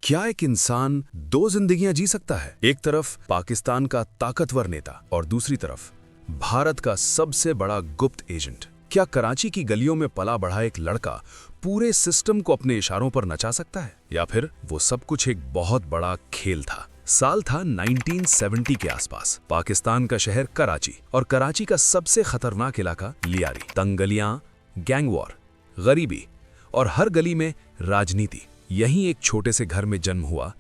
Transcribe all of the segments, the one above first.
क्या एक इंसान दो जिंदगियां जी सकता है? एक तरफ पाकिस्तान का ताकतवर नेता और दूसरी तरफ भारत का सबसे बड़ा गुप्त एजेंट। क्या कराची की गलियों में पला बढ़ा एक लड़का पूरे सिस्टम को अपने इशारों पर नचा सकता है, या फिर वो सब कुछ एक बहुत बड़ा खेल था? साल था 1970 के आसपास। पाकिस्तान का शहर कराची और कराची का सबसे खतरनाक इलाका लियारी। तंग गलियां, गैंग वॉर, गरीबी और हर गली में राजनीति। यहीं एक छोटे से घर में जन्म हुआ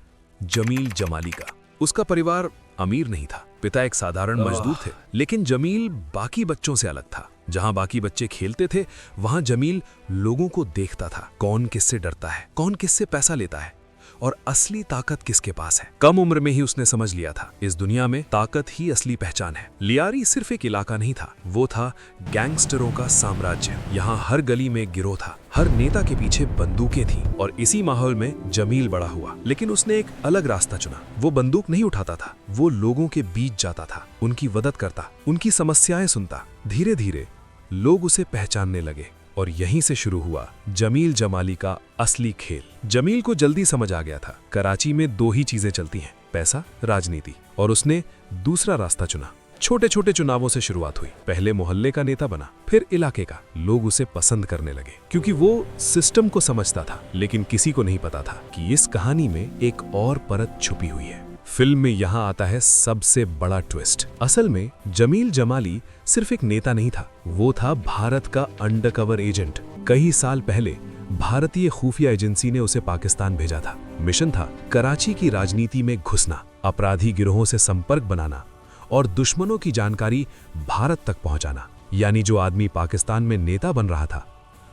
जमील जमाली का। उसका परिवार अमीर नहीं था, पिता एक साधारण मजदूर थे, लेकिन जमील बाकी बच्चों से अलग था। जहां बाकी बच्चे खेलते थे, वहां जमील लोगों को देखता था। कौन किससे डरता है, कौन किससे पैसा लेता है और असली ताकत किसके पास है। कम उम्र में ही उसने समझ लिया था, इस दुनिया में ताकत ही असली पहचान है। लियारी सिर्फ एक इलाका नहीं था, वो था गैंगस्टरों का साम्राज्य। यहाँ हर गली में गिरोह था, हर नेता के पीछे बंदूकें थीं और इसी माहौल में जमील बड़ा हुआ। लेकिन उसने एक अलग रास्ता चुना। वो बंदूक नहीं उठाता था, वो लोगों के बीच जाता था, उनकी मदद करता, उनकी समस्याएं सुनता। धीरे धीरे लोग उसे पहचानने लगे और यहीं से शुरू हुआ जमील जमाली का असली खेल। जमील को जल्दी समझ आ गया था, कराची में दो ही चीजें चलती हैं, पैसा, राजनीति। और उसने दूसरा रास्ता चुना। छोटे छोटे चुनावों से शुरुआत हुई। पहले मोहल्ले का नेता बना, फिर इलाके का। लोग उसे पसंद करने लगे क्योंकि वो सिस्टम को समझता था। लेकिन किसी को नहीं पता था कि इस कहानी में एक और परत छुपी हुई है। फिल्म में यहाँ आता है सबसे बड़ा ट्विस्ट। असल में जमील जमाली सिर्फ एक नेता नहीं था, वो था भारत का अंडरकवर एजेंट। कई साल पहले भारतीय खुफिया एजेंसी ने उसे पाकिस्तान भेजा था। मिशन था कराची की राजनीति में घुसना, अपराधी गिरोहों से संपर्क बनाना और दुश्मनों की जानकारी भारत तक पहुंचाना। यानी जो आदमी पाकिस्तान में नेता बन रहा था,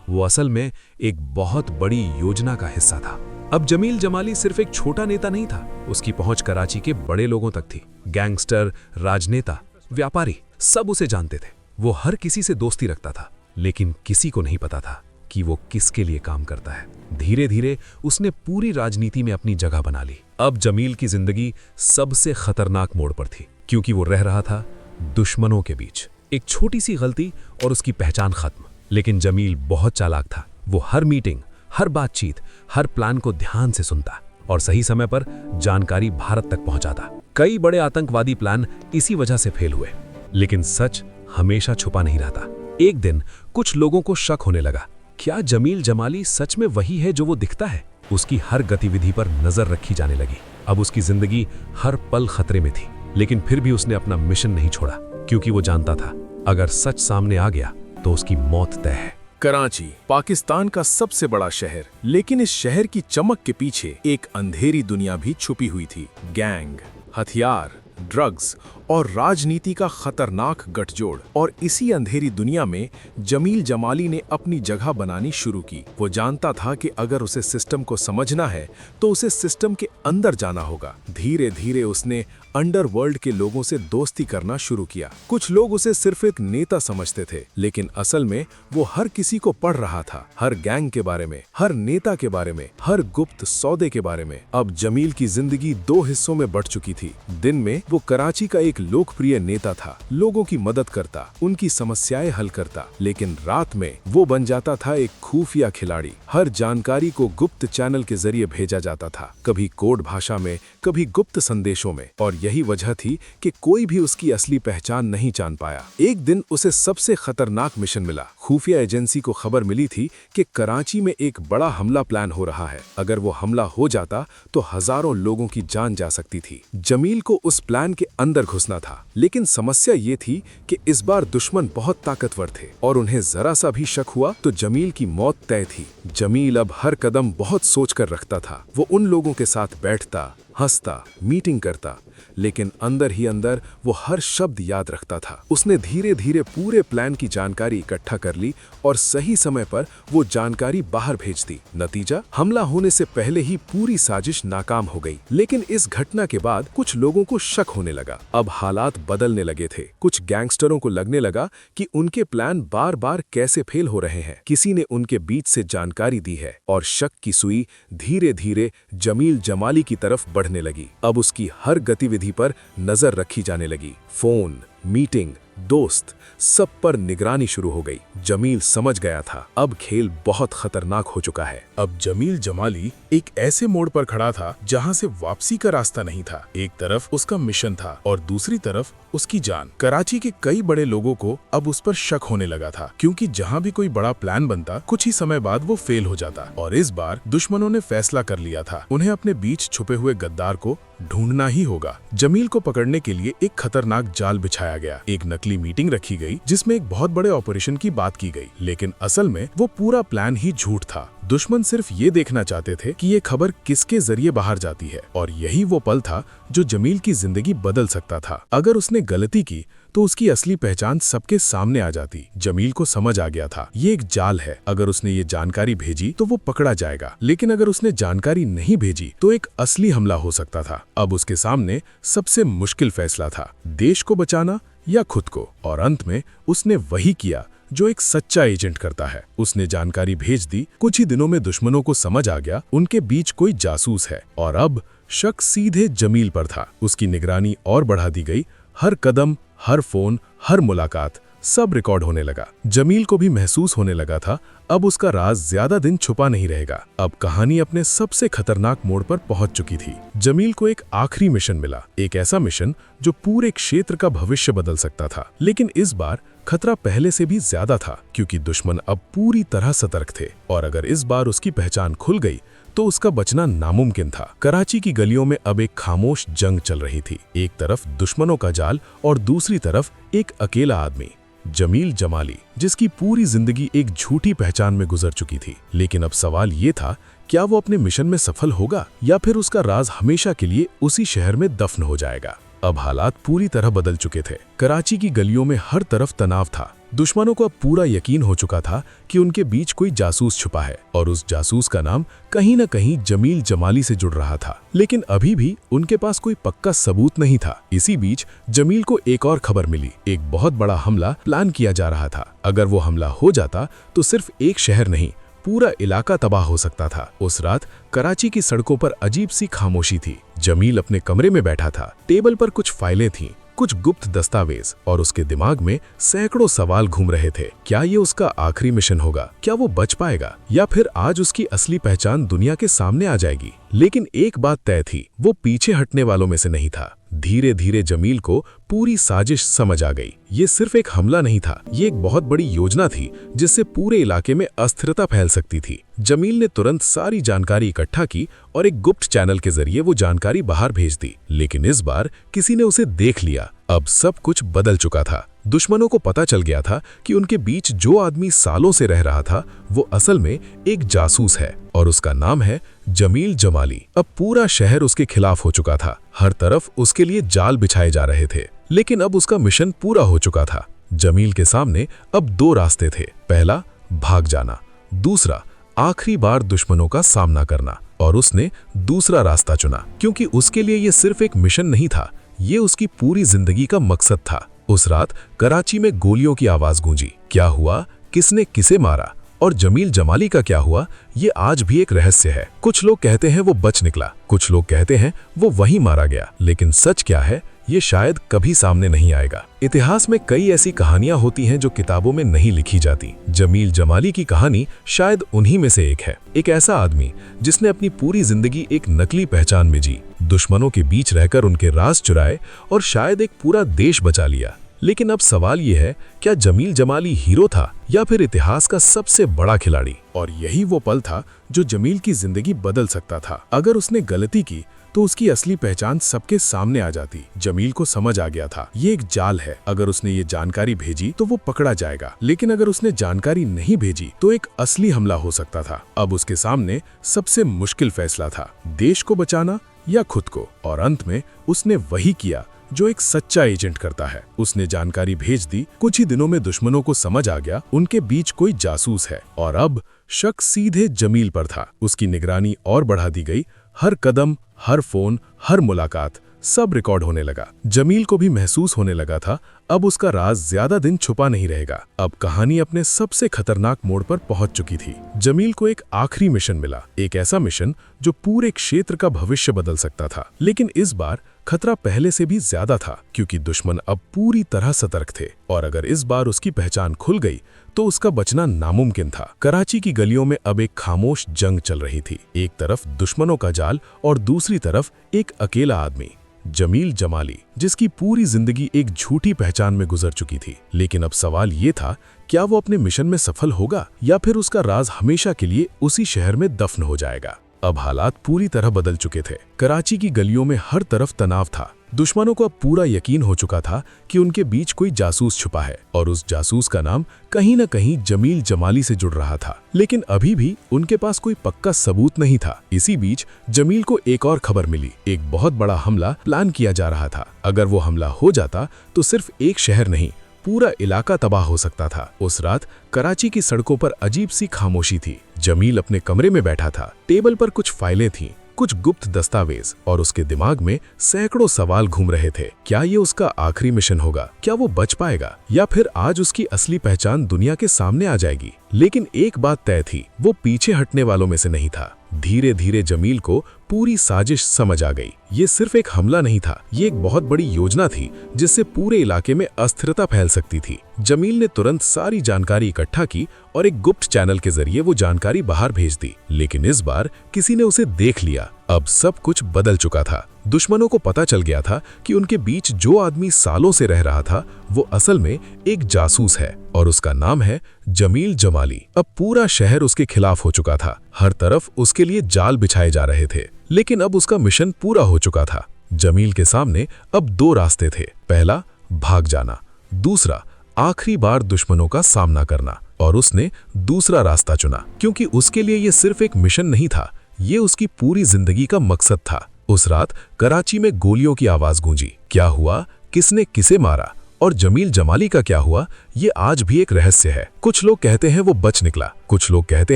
वो असल में एक बहुत बड़ी योजना का हिस्सा था। अब जमील जमाली सिर्फ एक छोटा नेता नहीं था, उसकी पहुंच कराची के बड़े लोगों तक थी। गैंगस्टर, राजनेता, व्यापारी सब उसे जानते थे। वो हर किसी से दोस्ती रखता था, लेकिन किसी को नहीं पता था कि वो किसके लिए काम करता है। धीरे धीरे उसने पूरी राजनीति में अपनी जगह बना ली। अब जमील की जिंदगी सबसे खतरनाक मोड़ पर थी, क्योंकि वो रह रहा था दुश्मनों के बीच। एक छोटी सी गलती और उसकी पहचान खत्म। लेकिन जमील बहुत चालाक था। वो हर मीटिंग, हर बातचीत, हर प्लान को ध्यान से सुनता और सही समय पर जानकारी भारत तक पहुंचाता। कई बड़े आतंकवादी प्लान इसी वजह से फेल हुए। लेकिन सच हमेशा छुपा नहीं रहता। एक दिन कुछ लोगों को शक होने लगा, क्या जमील जमाली सच में वही है जो वो दिखता है? उसकी हर गतिविधि पर नजर रखी जाने लगी। अब उसकी जिंदगी हर पल खतरे में थी, लेकिन फिर भी उसने अपना मिशन नहीं छोड़ा, क्योंकि वो जानता था अगर सच सामने आ गया तो उसकी मौत तय है। कराची पाकिस्तान का सबसे बड़ा शहर, लेकिन इस शहर की चमक के पीछे एक अंधेरी दुनिया भी छुपी हुई थी। गैंग, हथियार, ड्रग्स और राजनीति का खतरनाक गठजोड़। और इसी अंधेरी दुनिया में जमील जमाली ने अपनी जगह बनानी शुरू की। वो जानता था कि अगर उसे सिस्टम को समझना है तो उसे सिस्टम के अंदर जाना होगा। धीरे धीरे उसने अंडरवर्ल्ड के लोगों से दोस्ती करना शुरू किया। कुछ लोग उसे सिर्फ एक नेता समझते थे, लेकिन असल में वो हर किसी को पढ़ रहा था। हर गैंग के बारे में, हर नेता के बारे में, हर गुप्त सौदे के बारे में। अब जमील की जिंदगी दो हिस्सों में बढ़ चुकी थी। दिन में वो कराची का एक लोकप्रिय नेता था, लोगों की मदद करता, उनकी समस्याएं हल करता। लेकिन रात में वो बन जाता था एक खुफिया खिलाड़ी। हर जानकारी को गुप्त चैनल के जरिए भेजा जाता था, कभी कोड भाषा में, कभी गुप्त संदेशों में। और यही वजह थी कि कोई भी उसकी असली पहचान नहीं जान पाया। एक दिन उसे सबसे खतरनाक मिशन मिला। खुफिया एजेंसी को खबर मिली थी कि कराची में एक बड़ा हमला प्लान हो रहा है। अगर वो हमला हो जाता तो हजारों लोगों की जान जा सकती थी। जमील को उस प्लान के अंदर घुसना था, लेकिन समस्या ये थी कि इस बार दुश्मन बहुत ताकतवर थे और उन्हें जरा सा भी शक हुआ तो जमील की मौत तय थी। जमील अब हर कदम बहुत सोचकर रखता था। वो उन लोगों के साथ बैठता, हंसता, मीटिंग करता, लेकिन अंदर ही अंदर वो हर शब्द याद रखता था। उसने धीरे धीरे पूरे प्लान की जानकारी इकट्ठा कर ली और सही समय पर वो जानकारी बाहर भेज दी। नतीजा, हमला होने से पहले ही पूरी साजिश नाकाम हो गई। लेकिन इस घटना के बाद कुछ लोगों को शक होने लगा। अब हालात बदलने लगे थे। कुछ गैंगस्टरों को लगने लगा कि उनके प्लान बार बार कैसे फेल हो रहे हैं। किसी ने उनके बीच से जानकारी दी है और शक की सुई धीरे धीरे जमील जमाली की तरफ बढ़ने लगी। अब उसकी हर गतिविधि पर नजर रखी जाने लगी। फोन, मीटिंग, दोस्त, सब पर निगरानी शुरू हो गई। जमील समझ गया था अब खेल बहुत खतरनाक हो चुका है। अब जमील जमाली एक ऐसे मोड़ पर खड़ा था जहां से वापसी का रास्ता नहीं था। एक तरफ उसका मिशन था और दूसरी तरफ उसकी जान। कराची के कई बड़े लोगों को अब उस पर शक होने लगा था, क्योंकि जहां भी कोई बड़ा प्लान बनता कुछ ही समय बाद वो फेल हो जाता। और इस बार दुश्मनों ने फैसला कर लिया था, उन्हें अपने बीच छुपे हुए गद्दार को ढूंढना ही होगा। जमील को पकड़ने के लिए एक खतरनाक जाल बिछाया गया। एक नकली मीटिंग रखी गई जिसमें एक बहुत बड़े ऑपरेशन की बात की गई, लेकिन असल में वो पूरा प्लान ही झूठ था। दुश्मन सिर्फ ये देखना चाहते थे कि ये खबर किसके जरिए बाहर जाती है, और यही वो पल था जो जमील की जिंदगी बदल सकता था। अगर उसने गलती की तो उसकी असली पहचान सबके सामने आ जाती। जमील को समझ आ गया था ये एक जाल है, अगर उसने ये जानकारी भेजी तो वो पकड़ा जाएगा, लेकिन अगर उसने जानकारी नहीं भेजी तो एक असली हमला हो सकता था। अब उसके सामने सबसे मुश्किल फैसला था, देश को बचाना या खुद को। और अंत में उसने वही किया जो एक सच्चा एजेंट करता है। उसने जानकारी भेज दी। कुछ ही दिनों में दुश्मनों को समझ आ गया उनके बीच कोई जासूस है, और अब शक सीधे जमील पर था। उसकी निगरानी और बढ़ा दी गई। हर कदम, हर फोन, हर मुलाकात सब रिकॉर्ड होने लगा। जमील को भी महसूस होने लगा था अब उसका राज ज्यादा दिन छुपा नहीं रहेगा। अब कहानी अपने सबसे खतरनाक मोड़ पर पहुंच चुकी थी। जमील को एक आखिरी मिशन मिला, एक ऐसा मिशन जो पूरे क्षेत्र का भविष्य बदल सकता था। लेकिन इस बार खतरा पहले से भी ज्यादा था, क्योंकि दुश्मन अब पूरी तरह सतर्क थे, और अगर इस बार उसकी पहचान खुल गई तो उसका बचना नामुमकिन था। कराची की गलियों में अब एक खामोश जंग चल रही थी। एक तरफ दुश्मनों का जाल और दूसरी तरफ एक अकेला आदमी, जमील जमाली, जिसकी पूरी जिंदगी एक झूठी पहचान में गुजर चुकी थी। लेकिन अब सवाल ये था, क्या वो अपने मिशन में सफल होगा या फिर उसका राज हमेशा के लिए उसी शहर में दफन हो जाएगा। अब हालात पूरी तरह बदल चुके थे। कराची की गलियों में हर तरफ तनाव था। दुश्मनों को अब पूरा यकीन हो चुका था कि उनके बीच कोई जासूस छुपा है, और उस जासूस का नाम कहीं न कहीं जमील जमाली से जुड़ रहा था। लेकिन अभी भी उनके पास कोई पक्का सबूत नहीं था। इसी बीच जमील को एक और खबर मिली, एक बहुत बड़ा हमला प्लान किया जा रहा था। अगर वो हमला हो जाता तो सिर्फ एक शहर नहीं, पूरा इलाका तबाह हो सकता था। उस रात कराची की सड़कों पर अजीब सी खामोशी थी। जमील अपने कमरे में बैठा था। टेबल पर कुछ फाइलें थीं, कुछ गुप्त दस्तावेज, और उसके दिमाग में सैकड़ों सवाल घूम रहे थे। क्या ये उसका आखिरी मिशन होगा? क्या वो बच पाएगा, या फिर आज उसकी असली पहचान दुनिया के सामने आ जाएगी? लेकिन एक बात तय थी, वो पीछे हटने वालों में से नहीं था। धीरे धीरे जमील को पूरी साजिश समझ आ गई। ये सिर्फ एक हमला नहीं था, ये एक बहुत बड़ी योजना थी जिससे पूरे इलाके में अस्थिरता फैल सकती थी। जमील ने तुरंत सारी जानकारी इकट्ठा की और एक गुप्त चैनल के जरिए वो जानकारी बाहर भेज दी। लेकिन इस बार किसी ने उसे देख लिया। अब सब कुछ बदल चुका था। दुश्मनों को पता चल गया था कि उनके बीच जो आदमी सालों से रह रहा था वो असल में एक जासूस है, और उसका नाम है जमील जमाली। अब पूरा शहर उसके खिलाफ हो चुका था। हर तरफ उसके लिए जाल बिछाए जा रहे थे। लेकिन अब उसका मिशन पूरा हो चुका था। जमील के सामने अब दो रास्ते थे, पहला भाग जाना, दूसरा आखिरी बार दुश्मनों का सामना करना। और उसने दूसरा रास्ता चुना, क्योंकि उसके लिए ये सिर्फ एक मिशन नहीं था, ये उसकी पूरी जिंदगी का मकसद था। उस रात कराची में गोलियों की आवाज गूंजी। क्या हुआ, किसने किसे मारा और जमील जमाली का क्या हुआ, ये आज भी एक रहस्य है। कुछ लोग कहते हैं वो बच निकला, कुछ लोग कहते हैं वो वहीं मारा गया, लेकिन सच क्या है ये शायद कभी सामने नहीं आएगा। इतिहास में कई ऐसी कहानियां होती हैं जो किताबों में नहीं लिखी जाती। जमील जमाली की कहानी शायद उन्हीं में से एक है। एक ऐसा आदमी जिसने अपनी पूरी जिंदगी एक नकली पहचान में जी, दुश्मनों के बीच रहकर उनके राज चुराए और शायद एक पूरा देश बचा लिया। लेकिन अब सवाल यह है, क्या जमील जमाली हीरो था या फिर इतिहास का सबसे बड़ा खिलाड़ी? और यही वो पल था जो जमील की जिंदगी बदल सकता था। अगर उसने गलती की तो उसकी असली पहचान सबके सामने आ जाती। जमील को समझ आ गया था ये एक जाल है, अगर उसने ये जानकारी भेजी तो वो पकड़ा जाएगा, लेकिन अगर उसने जानकारी नहीं भेजी तो एक असली हमला हो सकता था। अब उसके सामने सबसे मुश्किल फैसला था, देश को बचाना या खुद को। और अंत में उसने वही किया जो एक सच्चा एजेंट करता है। उसने जानकारी भेज दी। कुछ ही दिनों में दुश्मनों को समझ आ गया उनके बीच कोई जासूस है, और अब शक सीधे जमील पर था। उसकी निगरानी और बढ़ा दी गई। हर कदम, हर फोन, हर मुलाकात सब रिकॉर्ड होने लगा। जमील को भी महसूस होने लगा था अब उसका राज ज्यादा दिन छुपा नहीं रहेगा। अब कहानी अपने सबसे खतरनाक मोड़ पर पहुंच चुकी थी। जमील को एक आखिरी मिशन मिला, एक ऐसा मिशन जो पूरे क्षेत्र का भविष्य बदल सकता था। लेकिन इस बार खतरा पहले से भी ज्यादा था, क्योंकि दुश्मन अब पूरी तरह सतर्क थे और अगर इस बार उसकी पहचान खुल गई तो उसका बचना नामुमकिन था। कराची की गलियों में अब एक खामोश जंग चल रही थी। एक तरफ दुश्मनों का जाल और दूसरी तरफ एक अकेला आदमी, जमील जमाली, जिसकी पूरी जिंदगी एक झूठी पहचान में गुजर चुकी थी। लेकिन अब सवाल ये था, क्या वो अपने मिशन में सफल होगा या फिर उसका राज हमेशा के लिए उसी शहर में दफन हो जाएगा। अब हालात पूरी तरह बदल चुके थे। कराची की गलियों में हर तरफ तनाव था। दुश्मनों को अब पूरा यकीन हो चुका था कि उनके बीच कोई जासूस छुपा है और उस जासूस का नाम कहीं न कहीं जमील जमाली से जुड़ रहा था। लेकिन अभी भी उनके पास कोई पक्का सबूत नहीं था। इसी बीच जमील को एक और खबर मिली, एक बहुत बड़ा हमला प्लान किया जा रहा था। अगर वो हमला हो जाता तो सिर्फ एक शहर नहीं, पूरा इलाका तबाह हो सकता था। उस रात कराची की सड़कों पर अजीब सी खामोशी थी। जमील अपने कमरे में बैठा था। टेबल पर कुछ फाइलें थीं, कुछ गुप्त दस्तावेज और उसके दिमाग में सैकड़ों सवाल घूम रहे थे। क्या ये उसका आखिरी मिशन होगा? क्या वो बच पाएगा या फिर आज उसकी असली पहचान दुनिया के सामने आ जाएगी? लेकिन एक बात तय थी, वो पीछे हटने वालों में से नहीं था। धीरे धीरे जमील को पूरी साजिश समझ आ गई। ये सिर्फ एक हमला नहीं था, ये एक बहुत बड़ी योजना थी जिससे पूरे इलाके में अस्थिरता फैल सकती थी। जमील ने तुरंत सारी जानकारी इकट्ठा की और एक गुप्त चैनल के जरिए वो जानकारी बाहर भेज दी। लेकिन इस बार किसी ने उसे देख लिया। अब सब कुछ बदल चुका था। दुश्मनों को पता चल गया था कि उनके बीच जो आदमी सालों से रह रहा था वो असल में एक जासूस है और उसका नाम है जमील जमाली। अब पूरा शहर उसके खिलाफ हो चुका था। हर तरफ उसके लिए जाल बिछाए जा रहे थे। लेकिन अब उसका मिशन पूरा हो चुका था। जमील के सामने अब दो रास्ते थे, पहला भाग जाना, दूसरा आखिरी बार दुश्मनों का सामना करना। और उसने दूसरा रास्ता चुना, क्योंकि उसके लिए ये सिर्फ एक मिशन नहीं था, ये उसकी पूरी जिंदगी का मकसद था। उस रात कराची में गोलियों की आवाज गूंजी। क्या हुआ, किसने किसे मारा और जमील जमाली का क्या हुआ, ये आज भी एक रहस्य है। कुछ लोग कहते हैं वो बच निकला, कुछ लोग कहते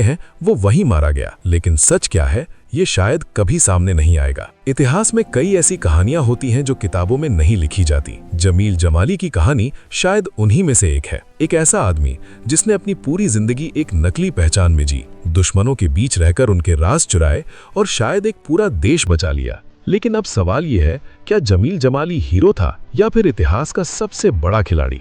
हैं वो वहीं मारा गया। लेकिन सच क्या है, ये शायद कभी सामने नहीं आएगा। इतिहास में कई ऐसी कहानियां होती हैं जो किताबों में नहीं लिखी जाती। जमील जमाली की कहानी शायद उन्हीं में से एक है। एक ऐसा आदमी जिसने अपनी पूरी जिंदगी एक नकली पहचान में जी, दुश्मनों के बीच रहकर उनके राज चुराए और शायद एक पूरा देश बचा लिया। लेकिन अब सवाल यह है, क्या जमील जमाली हीरो था या फिर इतिहास का सबसे बड़ा खिलाड़ी?